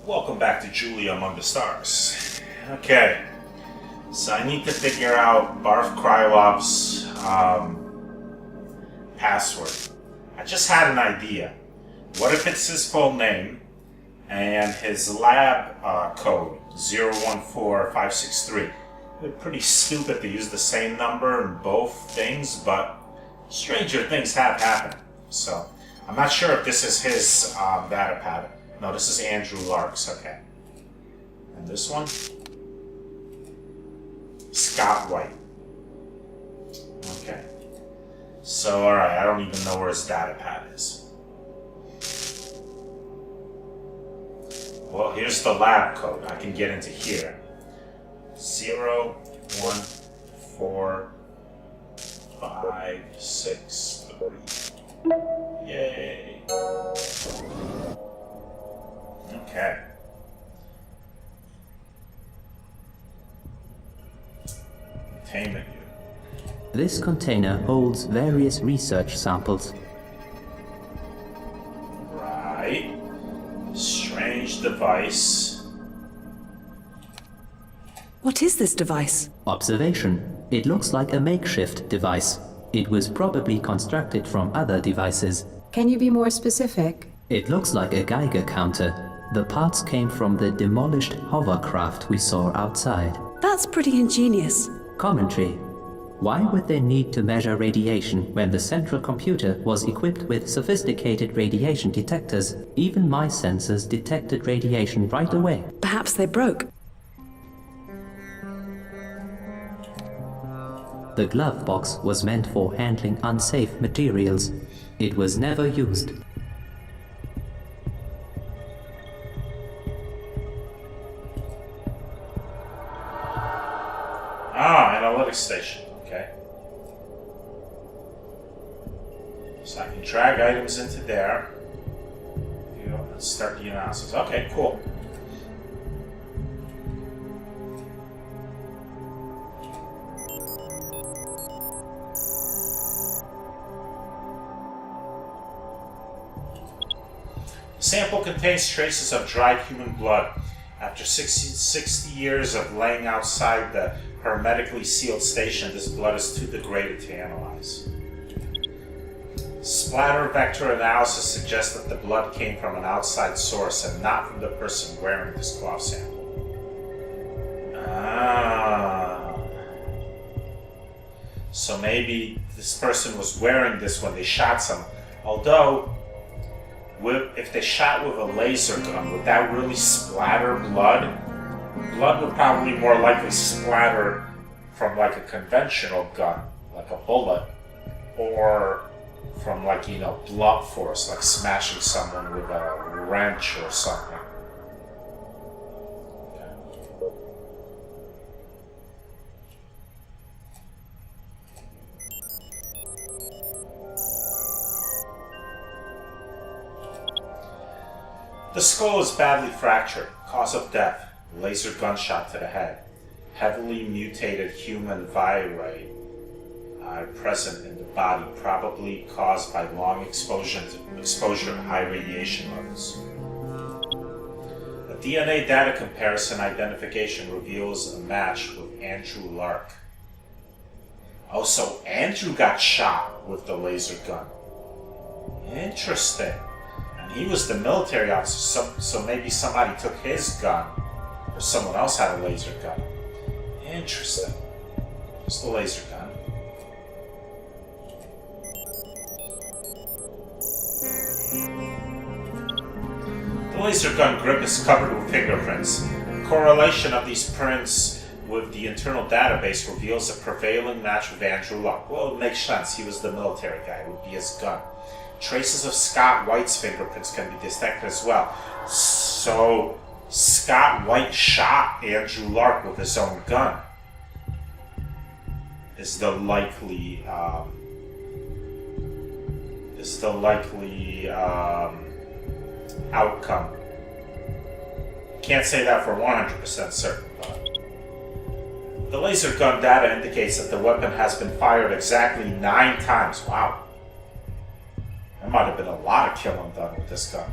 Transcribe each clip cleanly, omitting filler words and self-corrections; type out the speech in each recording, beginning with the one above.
Welcome back to J.U.L.I.A Among the Stars. Okay, so I need to figure out Barf Krylov's password. I just had an idea. What if it's his full name and his lab code 014563? They're pretty stupid to use the same number in both things, but stranger things have happened. So I'm not sure if this is his data pattern. No, this is Andrew Lark's, okay. And this one? Scott White. Okay. So, alright, I don't even know where his data pad is. Well, here's the lab code. I can get into here. 0, 1, 4, 5, 6, 3. Yay. Okay. Containment unit. This container holds various research samples. Right. Strange device. What is this device? Observation. It looks like a makeshift device. It was probably constructed from other devices. Can you be more specific? It looks like a Geiger counter. The parts came from the demolished hovercraft we saw outside. That's pretty ingenious. Commentary. Why would they need to measure radiation when the central computer was equipped with sophisticated radiation detectors? Even my sensors detected radiation right away. Perhaps they broke. The glove box was meant for handling unsafe materials. It was never used. Analytics station, okay. So I can drag items into there. And start the analysis. Okay, cool. The sample contains traces of dried human blood. After 60 years of laying outside the hermetically sealed station, this blood is too degraded to analyze. Splatter vector analysis suggests that the blood came from an outside source and not from the person wearing this cloth sample. So maybe this person was wearing this when they shot someone. Although, if they shot with a laser gun, would that really splatter blood? Blood would probably more likely splatter from like a conventional gun, like a bullet, or from like, blunt force, like smashing someone with a wrench or something. The skull is badly fractured. Cause of death, laser gunshot to the head. Heavily mutated human viri present in the body, probably caused by long exposure to high radiation levels. A DNA data comparison identification reveals a match with Andrew Lark. Oh, so Andrew got shot with the laser gun. Interesting. He was the military officer, so maybe somebody took his gun, or someone else had a laser gun. Interesting. It's the laser gun. The laser gun grip is covered with fingerprints. Correlation of these prints with the internal database reveals a prevailing match with Andrew Lark. Well, it makes sense. He was the military guy. It would be his gun. Traces of Scott White's fingerprints can be detected as well. So, Scott White shot Andrew Lark with his own gun. Is the likely outcome. Can't say that for 100% certain, but the laser gun data indicates that the weapon has been fired exactly 9 times. Wow. There might have been a lot of killing done with this gun.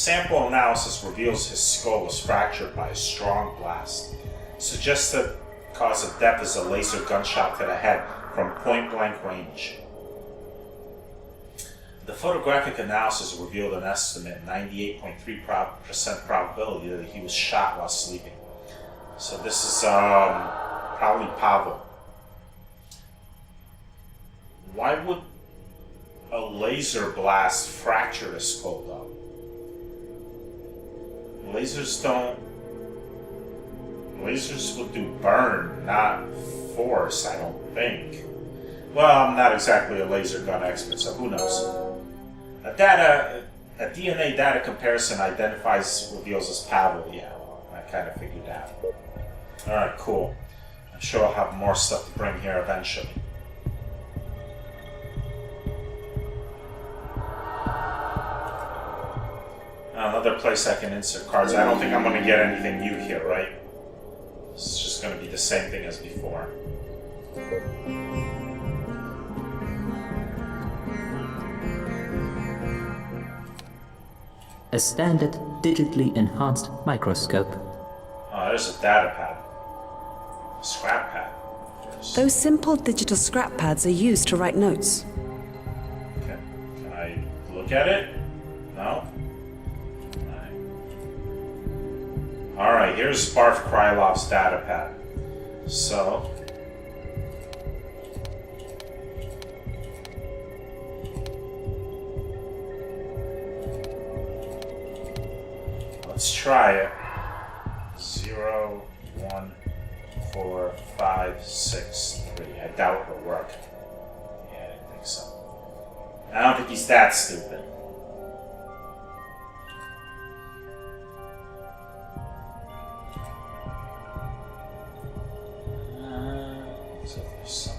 Sample analysis reveals his skull was fractured by a strong blast. Suggested cause of death is a laser gunshot to the head from point-blank range. The photographic analysis revealed an estimate 98.3% probability that he was shot while sleeping. So this is probably Pavel. Why would a laser blast fracture a skull though? Lasers would do burn, not force, I don't think. Well, I'm not exactly a laser gun expert, so who knows? A DNA data comparison reveals as Pavel. Yeah, well, I kind of figured out. Alright, cool. I'm sure I'll have more stuff to bring here eventually. Another place I can insert cards. I don't think I'm going to get anything new here, right? It's just going to be the same thing as before. A standard digitally enhanced microscope. Oh, there's a data pad. A scrap pad. Those simple digital scrap pads are used to write notes. Okay. Can I look at it? No? Alright, here's Barf Krylov's data pad. So... let's try it. 0, 1, 4, 5, 6, 3. I doubt it'll work. Yeah, I didn't think so. I don't think he's that stupid. So there's some.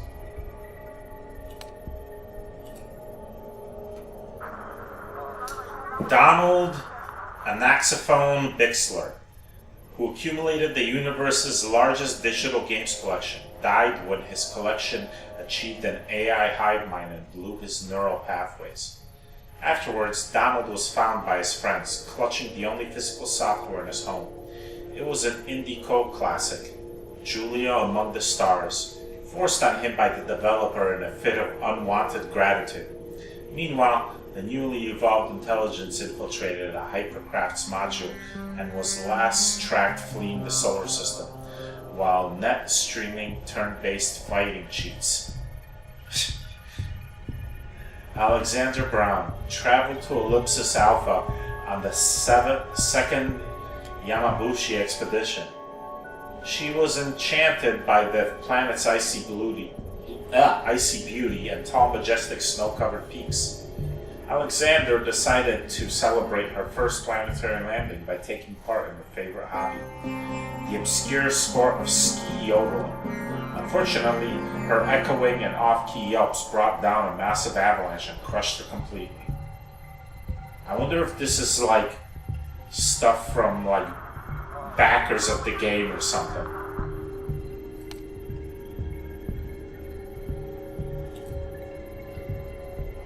Donald Anaxophone Bixler, who accumulated the universe's largest digital games collection, died when his collection achieved an AI hive mind and blew his neural pathways. Afterwards, Donald was found by his friends, clutching the only physical software in his home. It was an indie code classic, Julia Among the Stars, forced on him by the developer in a fit of unwanted gratitude. Meanwhile, the newly evolved intelligence infiltrated a hypercraft's module and was last tracked fleeing the solar system, while net streaming turn-based fighting cheats. Alexander Brown traveled to Ellipsis Alpha on the second Yamabushi expedition. She was enchanted by the planet's icy beauty and tall, majestic, snow-covered peaks. Alexander decided to celebrate her first planetary landing by taking part in her favorite hobby, the obscure sport of ski yodeling. Unfortunately, her echoing and off-key yelps brought down a massive avalanche and crushed her completely. I wonder if this is like stuff from like backers of the game or something.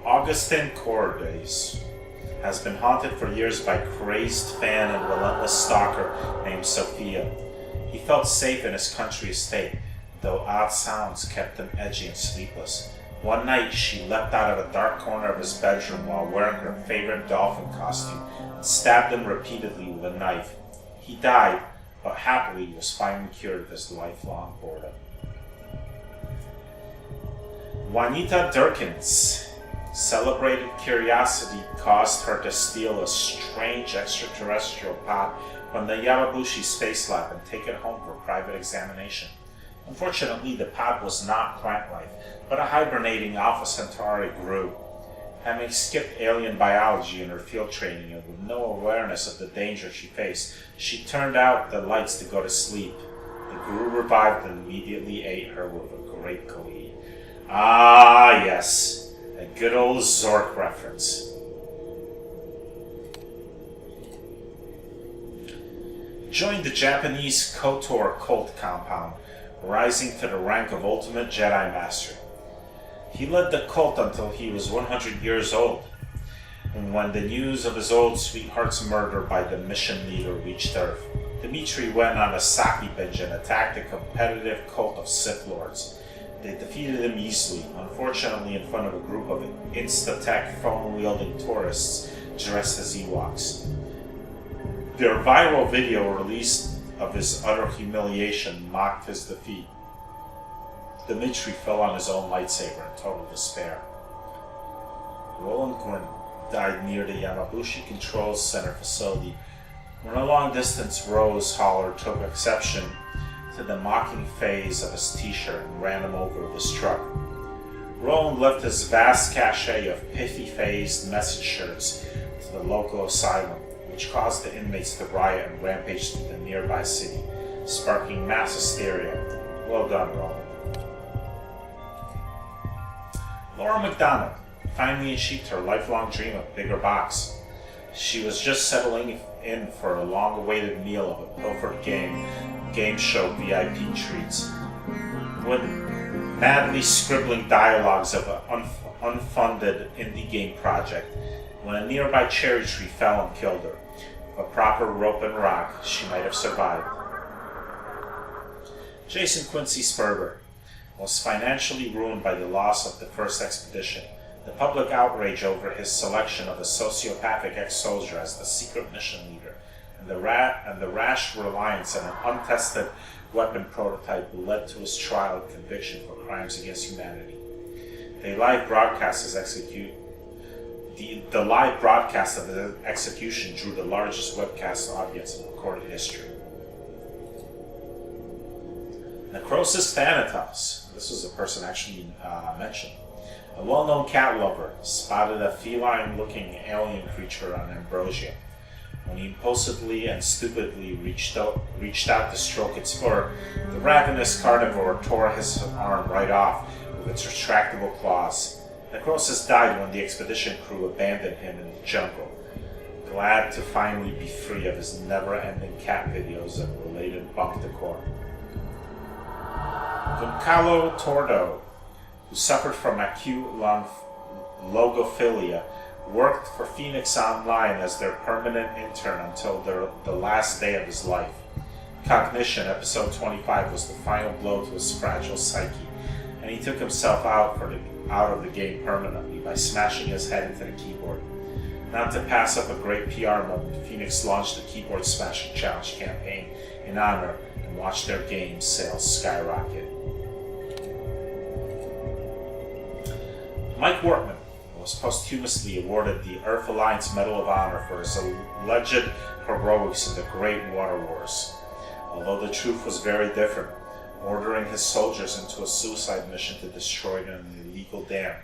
Augustin Cordes has been haunted for years by crazed fan and relentless stalker named Sophia. He felt safe in his country estate, though odd sounds kept him edgy and sleepless. One night, she leapt out of a dark corner of his bedroom while wearing her favorite dolphin costume and stabbed him repeatedly with a knife. He died, but happily was finally cured of his lifelong boredom. Juanita Durkins. Celebrated curiosity caused her to steal a strange extraterrestrial pod from the Yamabushi Space Lab and take it home for private examination. Unfortunately, the pod was not plant life, but a hibernating Alpha Centauri grew. Having skipped alien biology in her field training and with no awareness of the danger she faced, she turned out the lights to go to sleep. The Guru revived and immediately ate her with a great glee. Ah, yes. A good old Zork reference. Joined the Japanese KOTOR cult compound, rising to the rank of Ultimate Jedi Master. He led the cult until he was 100 years old. And when the news of his old sweetheart's murder by the mission leader reached Earth, Dimitri went on a sake binge and attacked a competitive cult of Sith Lords. They defeated him easily, unfortunately in front of a group of Insta-Tech phone-wielding tourists dressed as Ewoks. Their viral video released of his utter humiliation mocked his defeat. Dimitri fell on his own lightsaber in total despair. Roland Gwyn died near the Yamabushi Control Center facility when a long-distance Rose hauler took exception to the mocking phase of his t-shirt and ran him over with his truck. Roland left his vast cache of pithy-phased message shirts to the local asylum, which caused the inmates to riot and rampage through the nearby city, sparking mass hysteria. Well done, Roland. Laura McDonald finally achieved her lifelong dream of bigger box. She was just settling in for a long-awaited meal of a pilfered game show VIP treats, when madly scribbling dialogues of an unfunded indie game project, when a nearby cherry tree fell and killed her. With a proper rope and rock, she might have survived. Jason Quincy Sperber was financially ruined by the loss of the first expedition, the public outrage over his selection of a sociopathic ex-soldier as the secret mission leader, and the rash reliance on an untested weapon prototype led to his trial and conviction for crimes against humanity. The live broadcast of the execution drew the largest webcast audience in recorded history. Necrosis Thanatos, this was a person actually mentioned. A well-known cat lover spotted a feline-looking alien creature on Ambrosia. When he impulsively and stupidly reached out to stroke its fur, the ravenous carnivore tore his arm right off with its retractable claws. Necrosis died when the expedition crew abandoned him in the jungle, glad to finally be free of his never-ending cat videos and related bunk decor. Goncalo Tordo, who suffered from acute logophilia, worked for Phoenix Online as their permanent intern until the last day of his life. Cognition, episode 25, was the final blow to his fragile psyche, and he took himself out of the game permanently by smashing his head into the keyboard. Not to pass up a great PR moment, Phoenix launched the Keyboard Smashing Challenge campaign in honor and watched their game sales skyrocket. Mike Wortman was posthumously awarded the Earth Alliance Medal of Honor for his alleged heroics in the Great Water Wars. Although the truth was very different, ordering his soldiers into a suicide mission to destroy an illegal dam,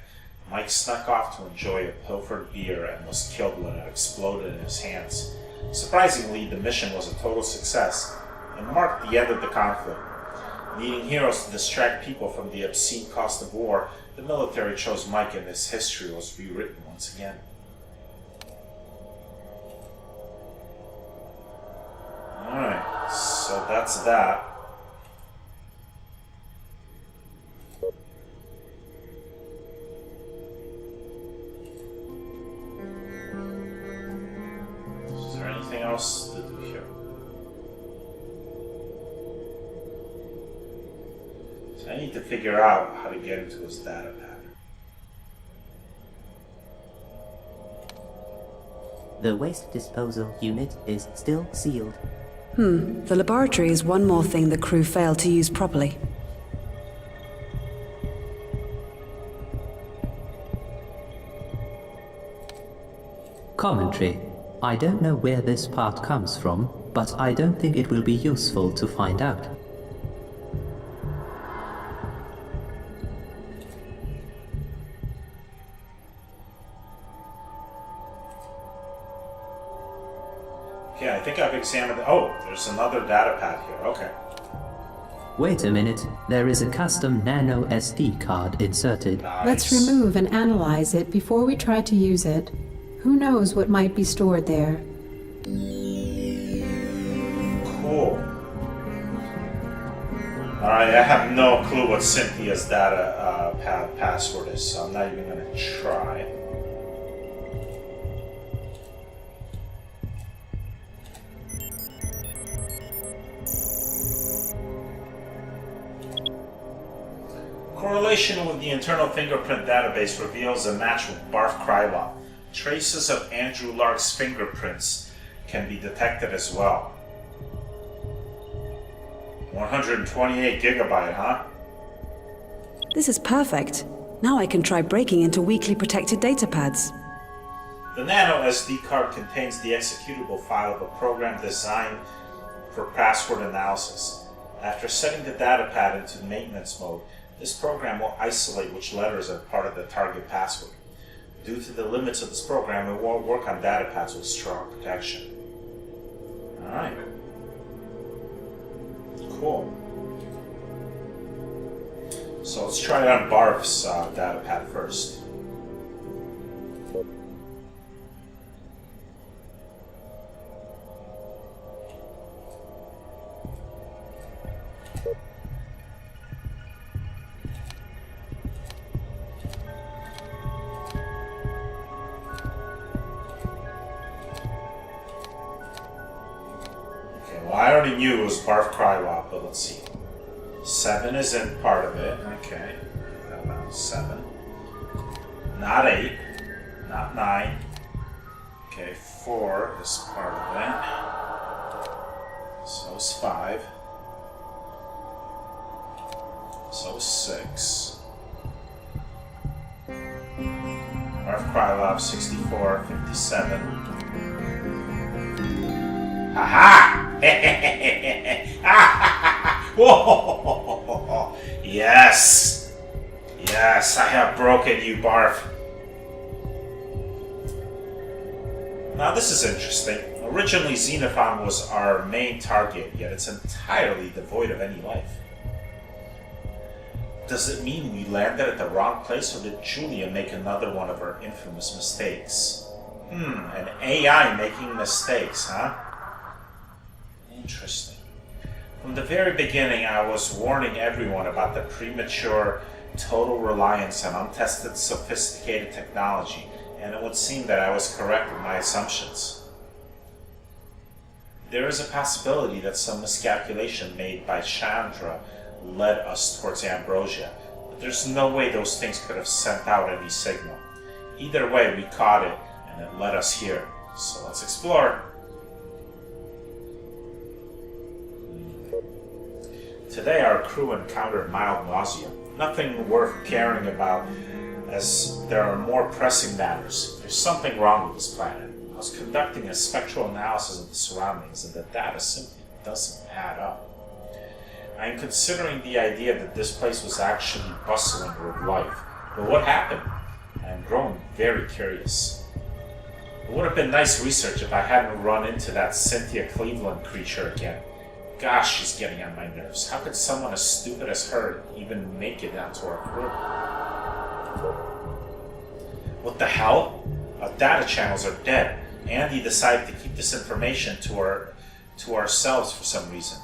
Mike snuck off to enjoy a pilfered beer and was killed when it exploded in his hands. Surprisingly, the mission was a total success and marked the end of the conflict. Needing heroes to distract people from the obscene cost of war, the military chose Mike and his history was rewritten once again. Alright, so that's that. Is there anything else to do here? So I need to figure out how to get into his data pattern. The waste disposal unit is still sealed. The laboratory is one more thing the crew failed to use properly. Commentary. I don't know where this part comes from, but I don't think it will be useful to find out. Okay, I think I've examined it. Oh, there's another data pad here. Okay. Wait a minute, there is a custom nano SD card inserted. Nice. Let's remove and analyze it before we try to use it. Who knows what might be stored there? Cool. Alright, I have no clue what Cynthia's data password is, so I'm not even going to try. Correlation with the internal fingerprint database reveals a match with Barf Krylov. Traces of Andrew Lark's fingerprints can be detected as well. 128 gigabyte, huh? This is perfect. Now I can try breaking into weakly protected datapads. The Nano SD card contains the executable file of a program designed for password analysis. After setting the datapad into maintenance mode, this program will isolate which letters are part of the target password. Due to the limits of this program, it won't work on datapads with strong protection. Alright. Cool. So let's try it on Barf's datapad first. I already knew it was Barf Krylov, but let's see. 7 isn't part of it. Okay. 7. Not 8. Not 9. Okay, 4 is part of it. So is 5. So is 6. Barf Krylov, 64, 57. Aha! Whoa! Yes! Yes, I have broken you, Barf. Now this is interesting. Originally, Xenophon was our main target, yet it's entirely devoid of any life. Does it mean we landed at the wrong place, or did J.U.L.I.A make another one of her infamous mistakes? An AI making mistakes, huh? Interesting. From the very beginning, I was warning everyone about the premature, total reliance on untested, sophisticated technology, and it would seem that I was correct in my assumptions. There is a possibility that some miscalculation made by Chandra led us towards Ambrosia, but there's no way those things could have sent out any signal. Either way, we caught it, and it led us here. So let's explore. Today our crew encountered mild nausea. Nothing worth caring about, as there are more pressing matters. There's something wrong with this planet. I was conducting a spectral analysis of the surroundings, and the data simply doesn't add up. I am considering the idea that this place was actually bustling with life. But what happened? I am growing very curious. It would have been nice research if I hadn't run into that Cynthia Cleveland creature again. Gosh, she's getting on my nerves. How could someone as stupid as her even make it onto our crew? What the hell? Our data channels are dead. Andy decided to keep this information to ourselves for some reason.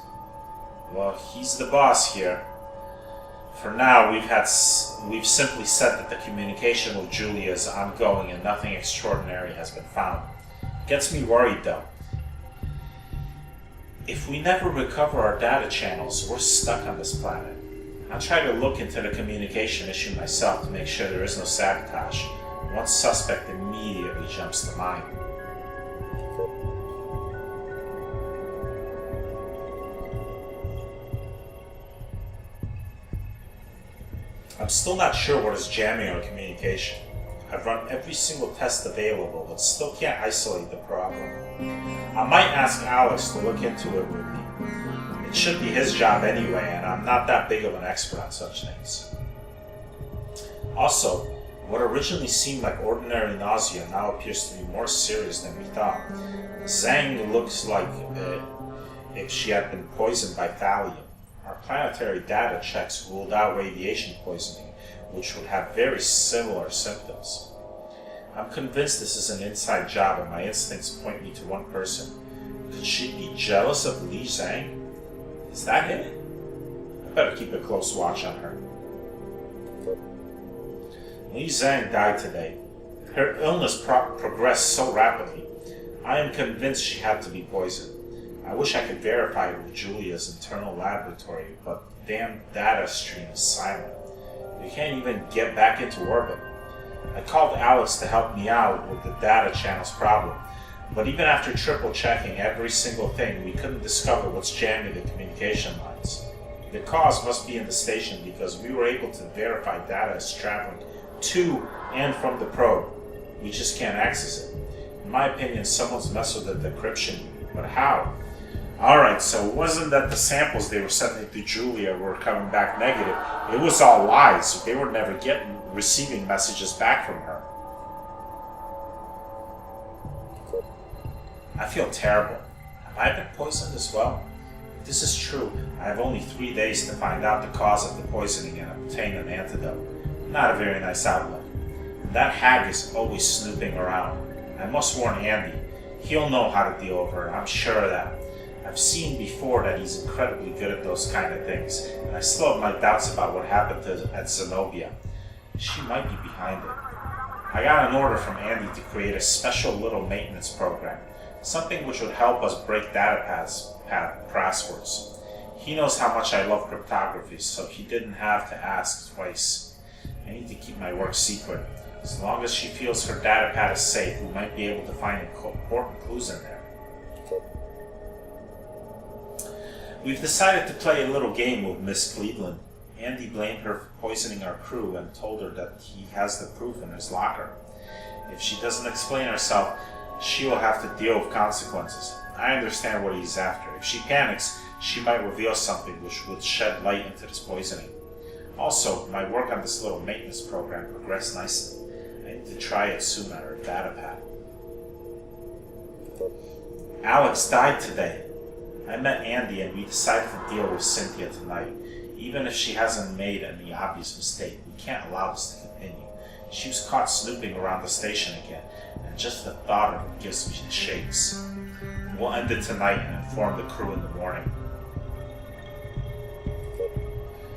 Well, he's the boss here. For now, we've simply said that the communication with J.U.L.I.A is ongoing and nothing extraordinary has been found. Gets me worried though. If we never recover our data channels, we're stuck on this planet. I'll try to look into the communication issue myself to make sure there is no sabotage. One suspect immediately jumps to mind. I'm still not sure what is jamming our communication. I've run every single test available, but still can't isolate the problem. I might ask Alex to look into it with me. It should be his job anyway, and I'm not that big of an expert on such things. Also, what originally seemed like ordinary nausea now appears to be more serious than we thought. Zhang looks like if she had been poisoned by thallium. Our planetary data checks ruled out radiation poisoning, which would have very similar symptoms. I'm convinced this is an inside job, and my instincts point me to one person. Could she be jealous of Li Zhang? Is that it? I better keep a close watch on her. Li Zhang died today. Her illness progressed so rapidly. I am convinced she had to be poisoned. I wish I could verify it with J.U.L.I.A.'s internal laboratory, but the damn data stream is silent. We can't even get back into orbit. I called Alex to help me out with the data channels problem, but even after triple checking every single thing, we couldn't discover what's jamming the communication lines. The cause must be in the station because we were able to verify data is traveling to and from the probe. We just can't access it. In my opinion, someone's messed with the decryption, but how? Alright, so it wasn't that the samples they were sending to Julia were coming back negative. It was all lies. They were never receiving messages back from her. I feel terrible. Have I been poisoned as well? If this is true, I have only 3 days to find out the cause of the poisoning and obtain an antidote. Not a very nice outlook. That hag is always snooping around. I must warn Andy. He'll know how to deal with her, I'm sure of that. I've seen before that he's incredibly good at those kind of things, and I still have my doubts about what happened at Zenobia. She might be behind it. I got an order from Andy to create a special little maintenance program, something which would help us break data passwords. He knows how much I love cryptography, so he didn't have to ask twice. I need to keep my work secret. As long as she feels her data pad is safe, we might be able to find important clues in there. We've decided to play a little game with Miss Cleveland. Andy blamed her for poisoning our crew and told her that he has the proof in his locker. If she doesn't explain herself, she will have to deal with consequences. I understand what he's after. If she panics, she might reveal something which would shed light into this poisoning. Also, my work on this little maintenance program progressed nicely. I need to try it soon on her data pad. Alex died today. I met Andy and we decided to deal with Cynthia tonight. Even if she hasn't made any obvious mistake, we can't allow this to continue. She was caught snooping around the station again, and just the thought of it gives me the shakes. We'll end it tonight and inform the crew in the morning.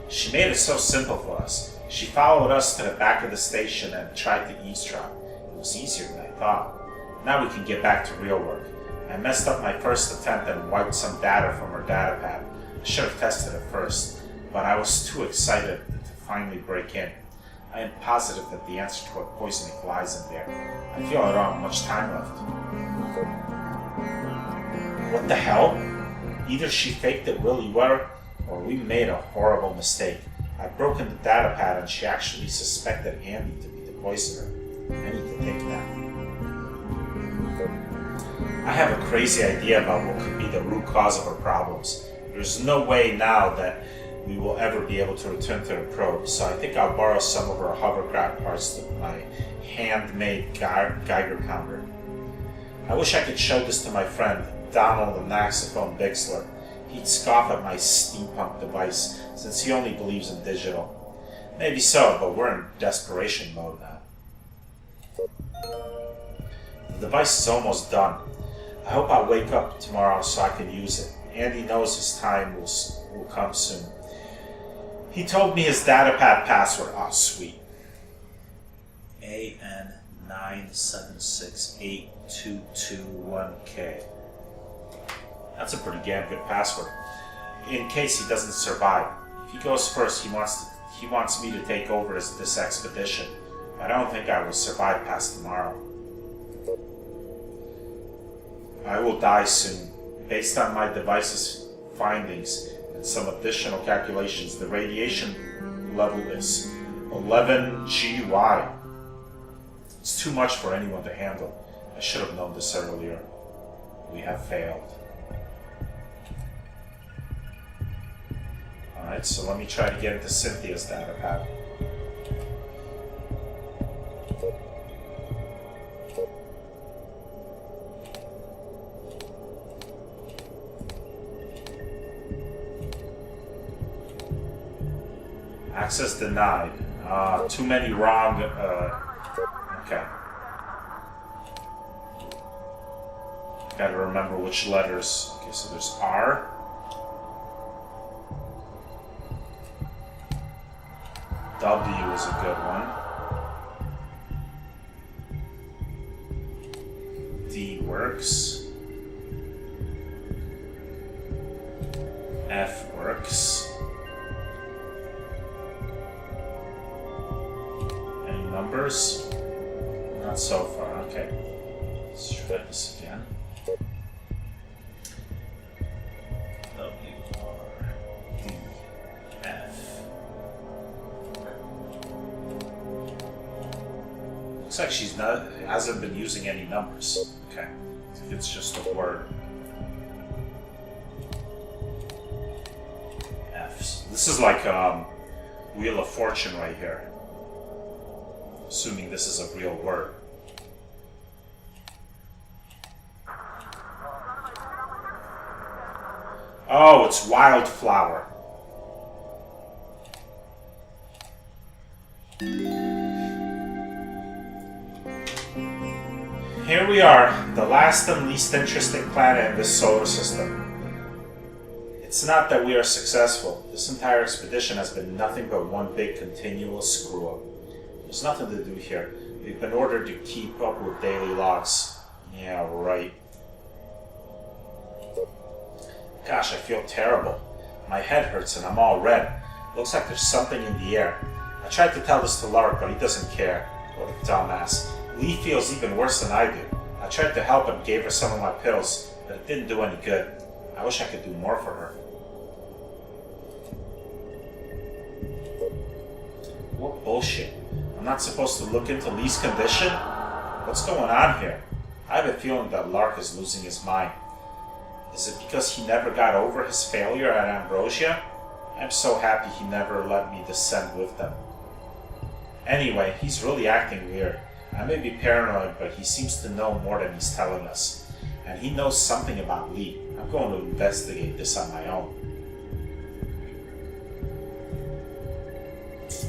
She made it so simple for us. She followed us to the back of the station and tried to eavesdrop. It was easier than I thought. Now we can get back to real work. I messed up my first attempt and wiped some data from her data pad. I should have tested it first, but I was too excited to finally break in. I am positive that the answer to what poisoning lies in there. I feel I don't have much time left. What the hell? Either she faked it really well, or we made a horrible mistake. I've broken the data pad and she actually suspected Andy to be the poisoner. I need to think now. I have a crazy idea about what could be the root cause of her problems. There's no way now that we will ever be able to return to the probe, so I think I'll borrow some of her hovercraft parts to my handmade Geiger counter. I wish I could show this to my friend, Donald the Naxophone Bixler. He'd scoff at my steampunk device, since he only believes in digital. Maybe so, but we're in desperation mode now. The device is almost done. I hope I'll wake up tomorrow so I can use it. Andy knows his time will come soon. He told me his datapad password. Oh, sweet. AN97682221K. That's a pretty damn good password. In case he doesn't survive. If he goes first, he wants me to take over this expedition. I don't think I will survive past tomorrow. I will die soon. Based on my device's findings and some additional calculations, the radiation level is 11 J.U.L.I.A. It's too much for anyone to handle. I should have known this earlier. We have failed. Alright, so let me try to get into Cynthia's data pad. Access denied. Too many wrong, okay. Gotta remember which letters. Okay, so there's R. W is a good one. D works. F works. numbers? Not so far, okay. Let's try this again. W-R-D-F. Looks like she's hasn't been using any numbers. Okay. It's just a word. F's. This is like Wheel of Fortune right here. Assuming this is a real word. Oh, it's wildflower. Here we are, the last and least interesting planet in this solar system. It's not that we are successful. This entire expedition has been nothing but one big continuous screw-up. There's nothing to do here. We've been ordered to keep up with daily logs. Yeah, right. Gosh, I feel terrible. My head hurts and I'm all red. Looks like there's something in the air. I tried to tell this to Lark, but he doesn't care. What a dumbass. Lee feels even worse than I do. I tried to help and gave her some of my pills, but it didn't do any good. I wish I could do more for her. What bullshit. I'm not supposed to look into Lee's condition? What's going on here? I have a feeling that Lark is losing his mind. Is it because he never got over his failure at Ambrosia? I'm so happy he never let me descend with them. Anyway, he's really acting weird. I may be paranoid, but he seems to know more than he's telling us. And he knows something about Lee. I'm going to investigate this on my own.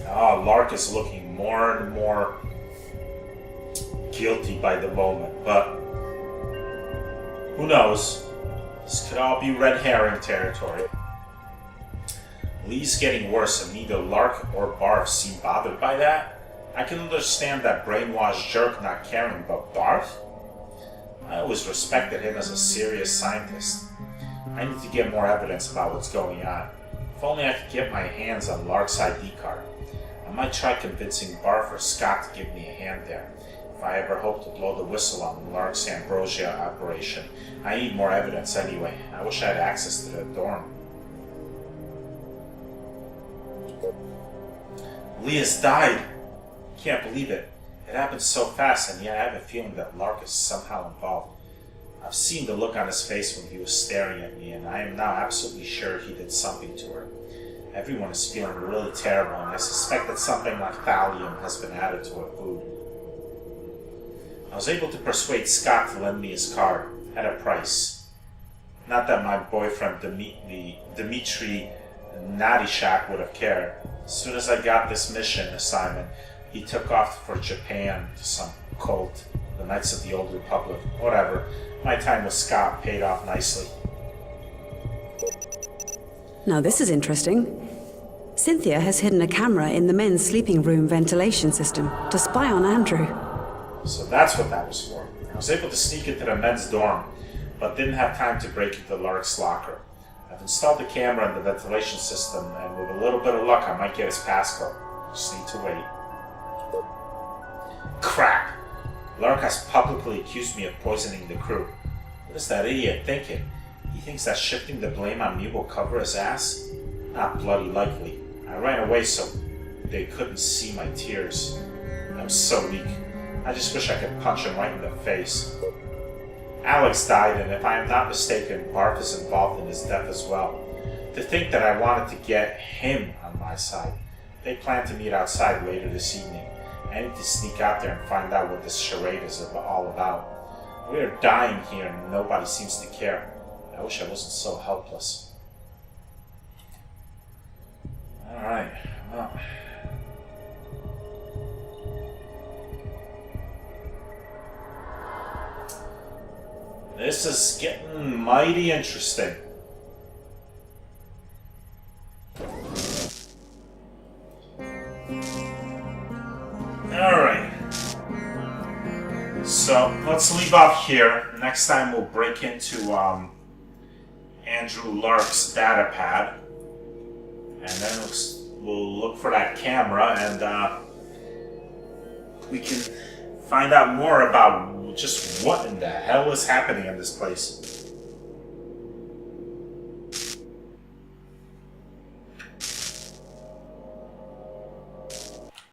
Oh, Lark is looking more and more guilty by the moment, but who knows? This could all be red herring territory. Lee's getting worse and neither Lark or Barf seem bothered by that. I can understand that brainwashed jerk not caring, but Barf? I always respected him as a serious scientist. I need to get more evidence about what's going on. If only I could get my hands on Lark's ID card. I might try convincing Barf or Scott to give me a hand there. If I ever hope to blow the whistle on Lark's Ambrosia operation, I need more evidence anyway. I wish I had access to the dorm. Lee has died. Can't believe it. It happened so fast, and yet I have a feeling that Lark is somehow involved. I've seen the look on his face when he was staring at me, and I am now absolutely sure he did something to her. Everyone is feeling really terrible, and I suspect that something like thallium has been added to her food. I was able to persuade Scott to lend me his card, at a price. Not that my boyfriend Dmitri Nadishak would have cared. As soon as I got this mission assignment, he took off for Japan to some cult, the Knights of the Old Republic, whatever. My time with Scott paid off nicely. Now this is interesting. Cynthia has hidden a camera in the men's sleeping room ventilation system to spy on Andrew. So that's what that was for. I was able to sneak into the men's dorm, but didn't have time to break into Lark's locker. I've installed the camera in the ventilation system, and with a little bit of luck, I might get his passcode. Just need to wait. Crap! Lark has publicly accused me of poisoning the crew. What is that idiot thinking? He thinks that shifting the blame on me will cover his ass? Not bloody likely. I ran away so they couldn't see my tears. I'm so weak. I just wish I could punch him right in the face. Alex died, and if I am not mistaken, Barf is involved in his death as well. To think that I wanted to get him on my side. They plan to meet outside later this evening. I need to sneak out there and find out what this charade is all about. We are dying here and nobody seems to care. I wish I wasn't so helpless. Alright, well. This is getting mighty interesting. Alright. So, let's leave off here. Next time we'll break into Andrew Lark's data pad. And then we'll look for that camera and we can find out more about just what in the hell is happening in this place.